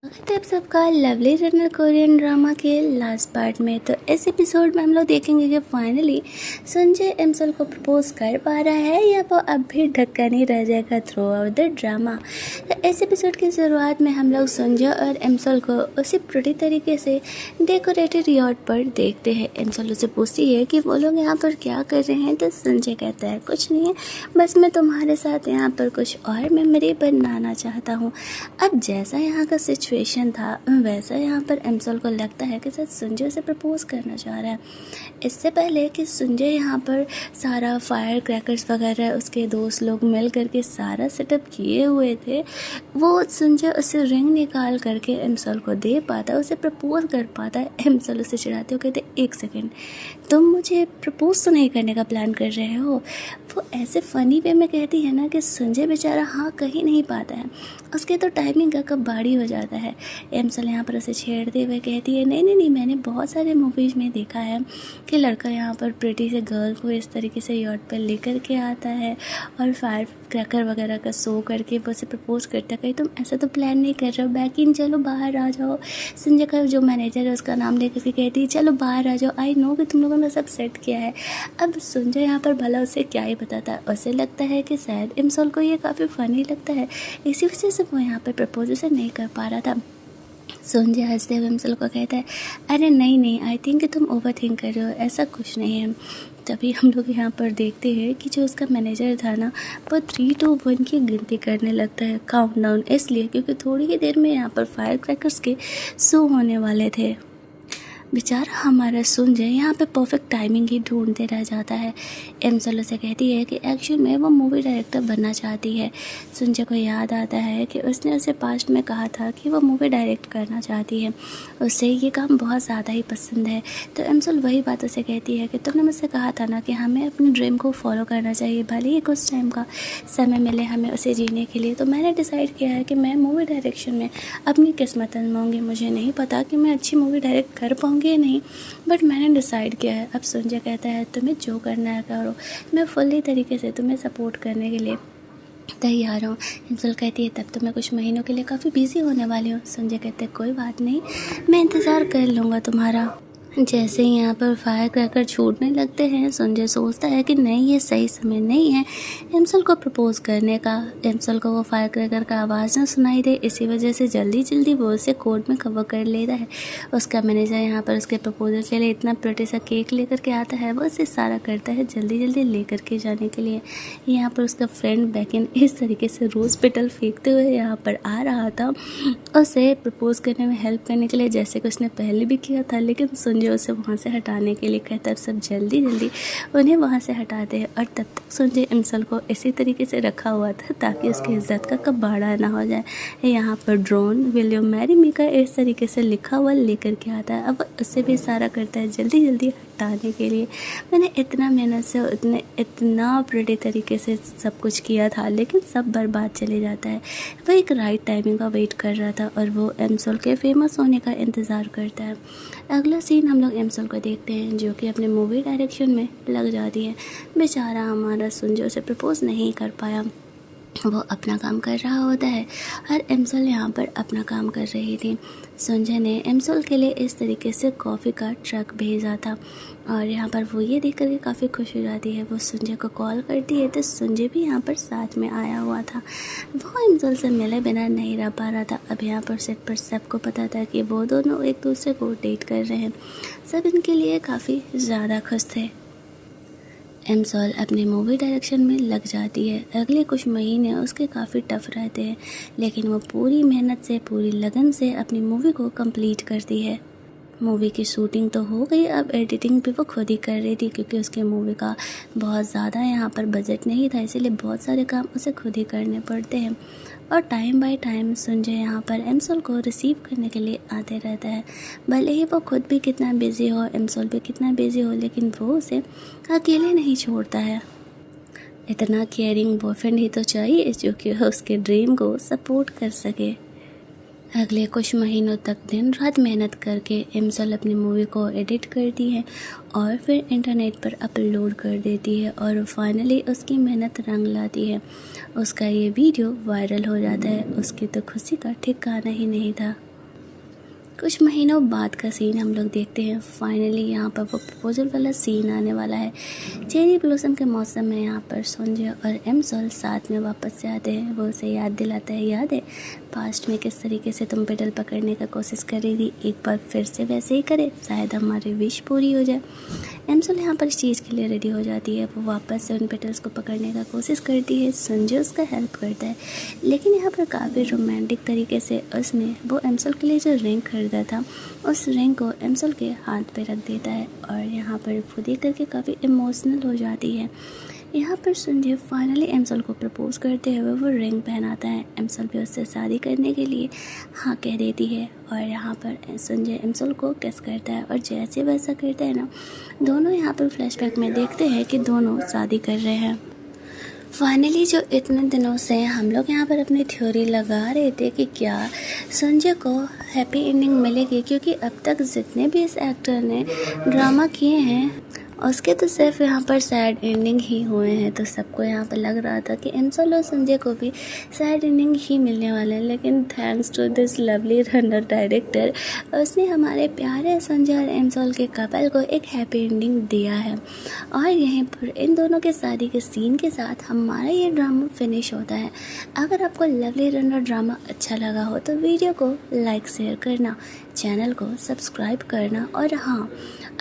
स्वागत है आप सबका लवली रनर कोरियन ड्रामा के लास्ट पार्ट में। तो इस एपिसोड में हम लोग देखेंगे कि फाइनली संजय एमसल को प्रपोज कर पा रहा है या वो अब भी ढक्का नहीं रह जाएगा थ्रू आउट द ड्रामा। तो इस एपिसोड की शुरुआत में हम लोग संजय और एमसल को उसी प्रिटी तरीके से डेकोरेटेड यॉट पर देखते हैं। एमसल उसे पूछती है कि वो लोग यहाँ पर क्या कर रहे हैं, तो संजय कहता है कुछ नहीं है, बस मैं तुम्हारे साथ यहाँ पर कुछ और मेमोरी बनाना चाहता हूँ। अब जैसा यहाँ का सिचुएशन था वैसा यहाँ पर एमसल को लगता है कि शायद संजय से प्रपोज करना चाह रहा है। इससे पहले कि संजय यहाँ पर सारा फायर क्रैकर्स वगैरह उसके दोस्त लोग मिल करके सारा सेटअप किए हुए थे, वो संजय उसे रिंग निकाल करके एमसल को दे पाता, उसे प्रपोज कर पाता। एमसल उसे चिढ़ाते हो, कहते एक सेकेंड, तुम मुझे प्रपोज तो नहीं करने का प्लान कर रहे हो। वो ऐसे फ़नी वे में कहती है ना कि संजय बेचारा हाँ कहीं नहीं पाता है, उसके तो टाइमिंग का कबाड़ी हो जाता है। एमसल यहाँ पर उसे छेड़ते हुए कहती है नहीं नहीं नहीं, मैंने बहुत सारे मूवीज़ में देखा है कि लड़का यहाँ पर प्रिटी से गर्ल को इस तरीके से यॉट पर लेकर के आता है और फायर क्रैकर वगैरह का शो करके वो उसे प्रपोज करता है। कहीं तुम ऐसा तो प्लान नहीं कर रहे हो, बैक इन चलो बाहर आ जाओ। संजय का जो मैनेजर है उसका नाम लेकर के कहती है चलो बाहर आ जाओ, आई नो कि तुम लोगों ने सब सेट किया है। अब संजय यहाँ पर भला उसे क्या ही बताता, उसे लगता है कि शायद एमसल को ये काफ़ी फ़नी लगता है, इसी वजह से वो यहाँ पर प्रपोज उसे नहीं कर पा रहा था। संजय हंसते हुए एमसल को कहता है अरे नहीं नहीं, आई थिंक कि तुम ओवर थिंक कर रहे हो, ऐसा कुछ नहीं है। तभी हम लोग यहाँ पर देखते हैं कि जो उसका मैनेजर था ना, वो 3, 2, 1 की गिनती करने लगता है, काउंटडाउन, इसलिए क्योंकि थोड़ी ही देर में यहाँ पर फायर क्रैकर्स के शो होने वाले थे। बेचारा हमारा संजय यहाँ पे परफेक्ट टाइमिंग ही ढूंढते रह जाता है। एमसल उसे कहती है कि एक्चुअल में वो मूवी डायरेक्टर बनना चाहती है। संजय को याद आता है कि उसने उसे पास्ट में कहा था कि वो मूवी डायरेक्ट करना चाहती है, उसे ये काम बहुत ज़्यादा ही पसंद है। तो एमसल वही बात उसे कहती है कि तुमने मुझसे कहा था ना कि हमें अपनी ड्रीम को फॉलो करना चाहिए, भले ही कुछ टाइम का समय मिले हमें उसे जीने के लिए। तो मैंने डिसाइड किया है कि मैं मूवी डायरेक्शन में अपनी किस्मत आजमाऊंगी। मुझे नहीं पता कि मैं अच्छी मूवी डायरेक्ट कर पाऊँगी ये नहीं, बट मैंने डिसाइड किया है। अब संजय कहता है तुम्हें जो करना है करो, मैं फुल्ली तरीके से तुम्हें सपोर्ट करने के लिए तैयार हूँ। एमसल कहती है तब तो मैं कुछ महीनों के लिए काफ़ी बिजी होने वाली हूँ। संजय कहते हैं कोई बात नहीं, मैं इंतज़ार कर लूँगा तुम्हारा। जैसे ही यहाँ पर फायर क्रैकर छूटने लगते हैं, संजय सोचता है कि नहीं ये सही समय नहीं है एमसल को प्रपोज करने का। एमसल को वो फायर क्रैकर का आवाज़ ना सुनाई दे, इसी वजह से जल्दी जल्दी वो उसे कोर्ट में कवर कर लेता है। उसका मैनेजर यहाँ पर उसके प्रपोजल के लिए इतना प्रिटी सा केक लेकर के आता है, वो उसे सारा करता है जल्दी जल्दी लेकर के जाने के लिए। यहाँ पर उसका फ्रेंड बैकिन इस तरीके से रोज़ पेटल फेंकते हुए यहाँ पर आ रहा था उसे प्रपोज करने में हेल्प करने के लिए, जैसे कि उसने पहले भी किया था, लेकिन संजय उसे वहाँ से हटाने के लिए कहता है सब जल्दी जल्दी उन्हें वहाँ से हटाते हैं। और तब तक संजय एमसल को इसी तरीके से रखा हुआ था ताकि उसकी इज्जत का कबाड़ा ना हो जाए। यहाँ पर drone will you marry me का इस तरीके से लिखा हुआ लेकर के आता है। अब उससे भी इशारा करता है जल्दी जल्दी हटाने के लिए। मैंने इतना मेहनत से इतना प्रिटी तरीके से सब कुछ किया था, लेकिन सब बर्बाद चले जाता है। वो एक राइट टाइमिंग का वेट कर रहा था और वो एमसल के फेमस होने का इंतज़ार करता है। अगला सीन हम लोग एमसल को देखते हैं जो कि अपने मूवी डायरेक्शन में लग जाती है। बेचारा हमारा संजय उसे प्रपोज नहीं कर पाया, वो अपना काम कर रहा होता है और एमसल यहाँ पर अपना काम कर रही थी। संजय ने एमसल के लिए इस तरीके से कॉफ़ी का ट्रक भेजा था और यहाँ पर वो ये देख करके काफ़ी खुश हो जाती है। वो संजय को कॉल करती है तो संजय भी यहाँ पर साथ में आया हुआ था। वो एमसल से मिले बिना नहीं रह पा रहा था। अब यहाँ पर सेट पर सबको पता था कि वो दोनों एक दूसरे को डेट कर रहे हैं। सब इनके लिए काफ़ी ज़्यादा खुश थे। एमसल अपनी मूवी डायरेक्शन में लग जाती है। अगले कुछ महीने उसके काफ़ी टफ रहते हैं, लेकिन वो पूरी मेहनत से पूरी लगन से अपनी मूवी को कंप्लीट करती है। मूवी की शूटिंग तो हो गई, अब एडिटिंग भी वो खुद ही कर रही थी क्योंकि उसके मूवी का बहुत ज़्यादा यहाँ पर बजट नहीं था, इसीलिए बहुत सारे काम उसे खुद ही करने पड़ते हैं। और टाइम बाय टाइम संजय यहाँ पर एमसल को रिसीव करने के लिए आते रहता है। भले ही वो खुद भी कितना बिजी हो, एमसल भी कितना बिजी हो, लेकिन वो उसे अकेले नहीं छोड़ता है। इतना केयरिंग बॉयफ्रेंड ही तो चाहिए जो कि उसके ड्रीम को सपोर्ट कर सके। अगले कुछ महीनों तक दिन रात मेहनत करके एमसल अपनी मूवी को एडिट करती है और फिर इंटरनेट पर अपलोड कर देती है और फाइनली उसकी मेहनत रंग लाती है। उसका ये वीडियो वायरल हो जाता है। उसकी तो खुशी का ठिकाना ही नहीं था। कुछ महीनों बाद का सीन हम लोग देखते हैं। फाइनली यहाँ पर वो प्रपोजल वाला सीन आने वाला है। चेरी ब्लॉसम के मौसम में यहाँ पर संजय और एमसोल साथ में वापस से आते हैं। वो उसे याद दिलाता है, याद है पास्ट में किस तरीके से तुम पेडल पकड़ने का कोशिश कर रही थी, एक बार फिर से वैसे ही करे, शायद हमारी विश पूरी हो जाए। एमसोल यहाँ पर इस चीज़ के लिए रेडी हो जाती है। वो वापस से उन पेडल्स को पकड़ने का कोशिश करती है। संजय उसका हेल्प करता है, लेकिन यहाँ पर काफ़ी रोमांटिक तरीके से उसने वो एमसोल के लिए जो रिंग खरीदा था उस रिंग को एमसोल के हाथ पे रख देता है और यहाँ पर वो देख करके काफ़ी इमोशनल हो जाती है। यहाँ पर संजय फाइनली एमसोल को प्रपोज करते हुए वो रिंग पहनाता है। एमसोल भी उससे शादी करने के लिए हाँ कह देती है और यहाँ पर संजय एमसोल को किस करता है और जैसे वैसा करता है ना, दोनों यहाँ पर फ्लैशबैक में देखते हैं कि दोनों शादी कर रहे हैं। फाइनली जो इतने दिनों से हम लोग यहाँ पर अपनी थ्योरी लगा रहे थे कि क्या संजय को हैप्पी एंडिंग मिलेगी, क्योंकि अब तक जितने भी इस एक्टर ने ड्रामा किए हैं उसके तो सिर्फ यहाँ पर सैड एंडिंग ही हुए हैं। तो सबको यहाँ पर लग रहा था कि एमसोल और संजय को भी सैड एंडिंग ही मिलने वाले हैं, लेकिन thanks to this lovely runner director उसने हमारे प्यारे संजय और एमसोल के कपल को एक हैप्पी एंडिंग दिया है। और यहीं पर इन दोनों के शादी के सीन के साथ हमारा ये ड्रामा फिनिश होता है। अगर आपको लवली रनर ड्रामा अच्छा लगा हो तो वीडियो को लाइक शेयर करना, चैनल को सब्सक्राइब करना और हाँ,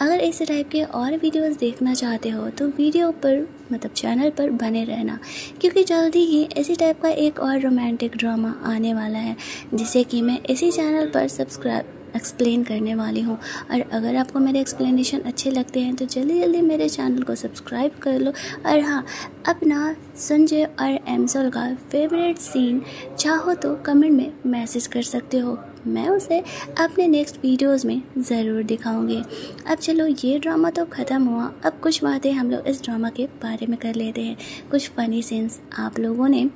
अगर इस टाइप के और वीडियोस देखना चाहते हो तो वीडियो पर मतलब चैनल पर बने रहना, क्योंकि जल्दी ही इसी टाइप का एक और रोमांटिक ड्रामा आने वाला है जिसे कि मैं इसी चैनल पर एक्सप्लेन करने वाली हूँ। और अगर आपको मेरे एक्सप्लेनेशन अच्छे लगते हैं तो जल्दी जल्दी मेरे चैनल को सब्सक्राइब कर लो। और हाँ, अपना संजय और एमसोल का फेवरेट सीन चाहो तो कमेंट में मैसेज कर सकते हो, मैं उसे अपने नेक्स्ट वीडियोस में ज़रूर दिखाऊंगी। अब चलो ये ड्रामा तो ख़त्म हुआ, अब कुछ बातें हम लोग इस ड्रामा के बारे में कर लेते हैं। कुछ फ़नी सीन्स आप लोगों ने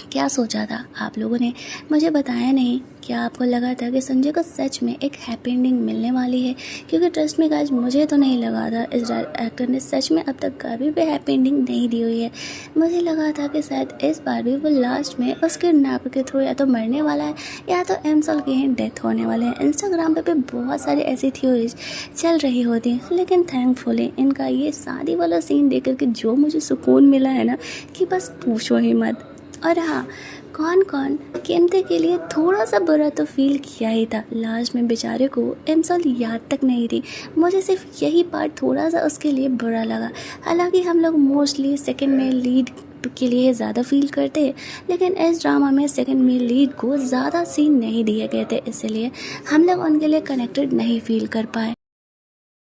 क्या सोचा था, आप लोगों ने मुझे बताया नहीं। क्या आपको लगा था कि संजय को सच में एक हैप्पी एंडिंग मिलने वाली है? क्योंकि ट्रस्ट में गाइस, मुझे तो नहीं लगा था। इस एक्टर ने सच में अब तक कभी भी हैप्पी एंडिंग नहीं दी हुई है। मुझे लगा था कि शायद इस बार भी वो लास्ट में उसके नाप के थ्रू या तो मरने वाला है या तो एमसोल की ही डेथ होने वाले हैं। इंस्टाग्राम पे भी बहुत सारी ऐसी थ्योरीज चल रही होती हैं, लेकिन थैंकफुली इनका ये शादी वाला सीन देख कर के जो मुझे सुकून मिला है ना कि बस पूछो ही मत। और हाँ, कौन कौन कीमते के लिए थोड़ा सा बुरा तो फील किया ही था। लास्ट में बेचारे को एमसोल याद तक नहीं थी। मुझे सिर्फ यही पार्ट थोड़ा सा उसके लिए बुरा लगा। हालांकि हम लोग मोस्टली सेकंड मेल लीड के लिए ज़्यादा फील करते हैं, लेकिन इस ड्रामा में सेकंड मेल लीड को ज़्यादा सीन नहीं दिए गए थे, इसलिए हम लोग उनके लिए कनेक्टेड नहीं फील कर पाए।